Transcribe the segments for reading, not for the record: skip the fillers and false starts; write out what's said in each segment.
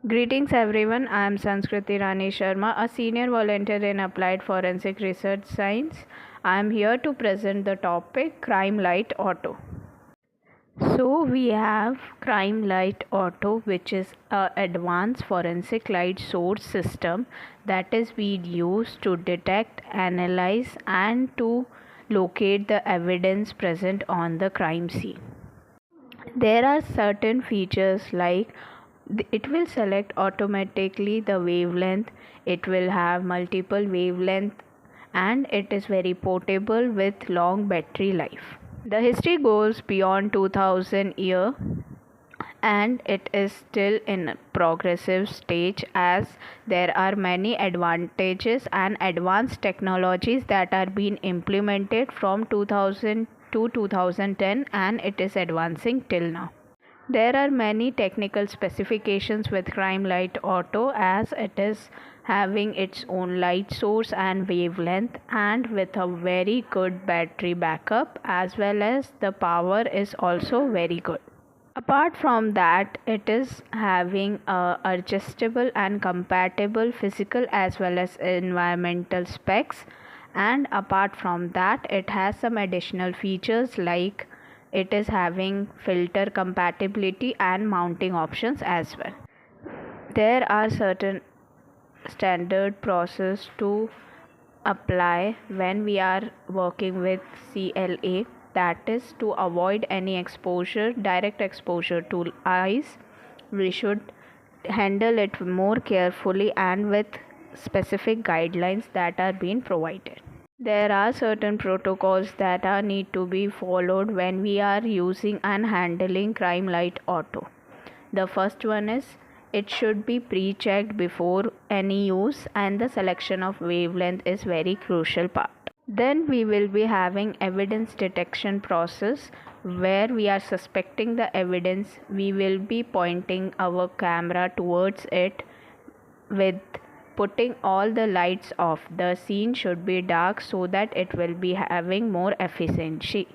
Greetings everyone, I am Sanskriti Rani Sharma, a senior volunteer in Applied Forensic Research Science. I am here to present the topic Crime Lite Auto. So we have Crime Lite Auto, which is an advanced forensic light source system that is being used to detect, analyze and to locate the evidence present on the crime scene. There are certain features like it will select automatically the wavelength, it will have multiple wavelength, and it is very portable with long battery life. The history goes beyond 2000 year and it is still in a progressive stage as there are many advantages and advanced technologies that are being implemented from 2000 to 2010 and it is advancing till now. There are many technical specifications with Crime Lite Auto as it is having its own light source and wavelength and with a very good battery backup, as well as the power is also very good. Apart from that, it is having adjustable and compatible physical as well as environmental specs, and apart from that it has some additional features like it is having filter compatibility and mounting options as well. There are certain standard process to apply when we are working with CLA, that is to avoid any exposure, direct exposure to eyes. We should handle it more carefully and with specific guidelines that are being provided. There are certain protocols that are need to be followed when we are using and handling Crime Lite Auto. The first one is it should be pre-checked before any use, and the selection of wavelength is very crucial part. Then we will be having evidence detection process where we are suspecting the evidence. We will be pointing our camera towards it with putting all the lights off. The scene should be dark so that it will be having more efficiency.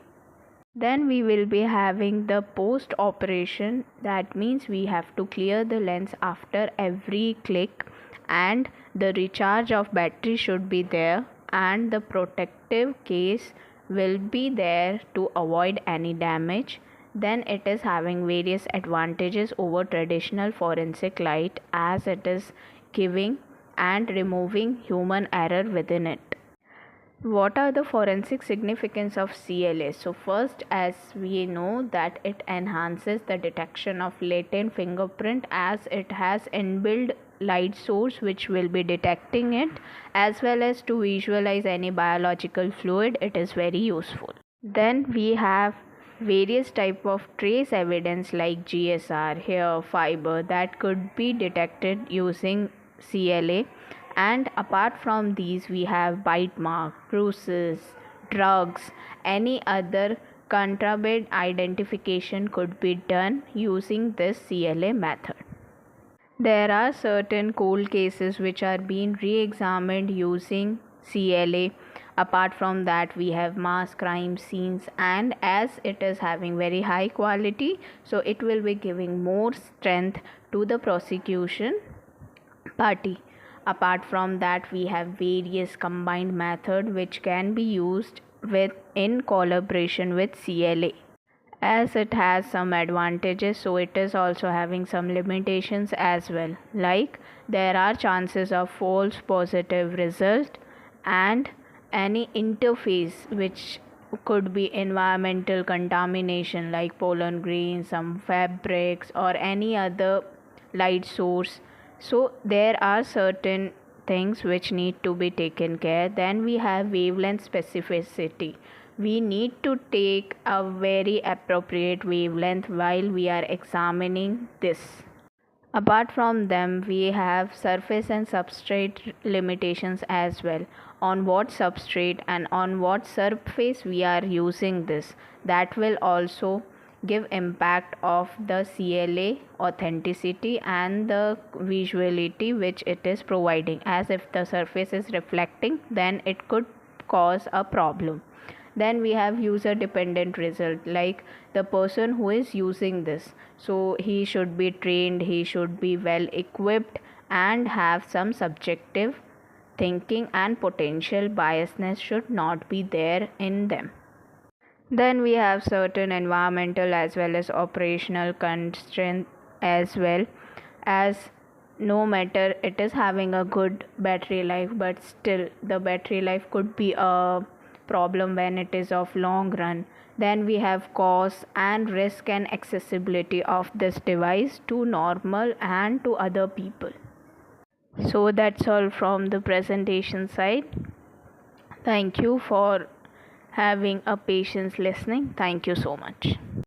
Then we will be having the post operation, that means we have to clear the lens after every click and the recharge of battery should be there and the protective case will be there to avoid any damage. Then it is having various advantages over traditional forensic light as it is giving and removing human error within it. What are the forensic significance of CLA? So first, as we know that it enhances the detection of latent fingerprint as it has inbuilt light source which will be detecting it, as well as to visualize any biological fluid. It is very useful. Then we have various type of trace evidence like GSR, hair, fiber that could be detected using CLA, and apart from these we have bite mark, bruises, drugs, any other contraband identification could be done using this CLA method. There are certain cold cases which are being re-examined using CLA. Apart from that we have mass crime scenes, and as it is having very high quality, so it will be giving more strength to the prosecution party. Apart from that we have various combined method which can be used with in collaboration with CLA. As it has some advantages, so it is also having some limitations as well, like there are chances of false positive result and any interface which could be environmental contamination like pollen grains, some fabrics or any other light source. So there are certain things which need to be taken care. Then we have wavelength specificity. We need to take a very appropriate wavelength while we are examining this. Apart from them, we have surface and substrate limitations as well. On what substrate and on what surface we are using this, that will also give impact of the CLA authenticity and the visuality which it is providing, as if the surface is reflecting then it could cause a problem. Then we have user dependent result, like the person who is using this, so he should be trained, he should be well equipped and have some subjective thinking, and potential biasness should not be there in them. Then we have certain environmental as well as operational constraints, as well as no matter it is having a good battery life, but still the battery life could be a problem when it is of long run. Then we have cost and risk and accessibility of this device to normal and to other people. So that's all from the presentation side. Thank you for having a patience listening. Thank you so much.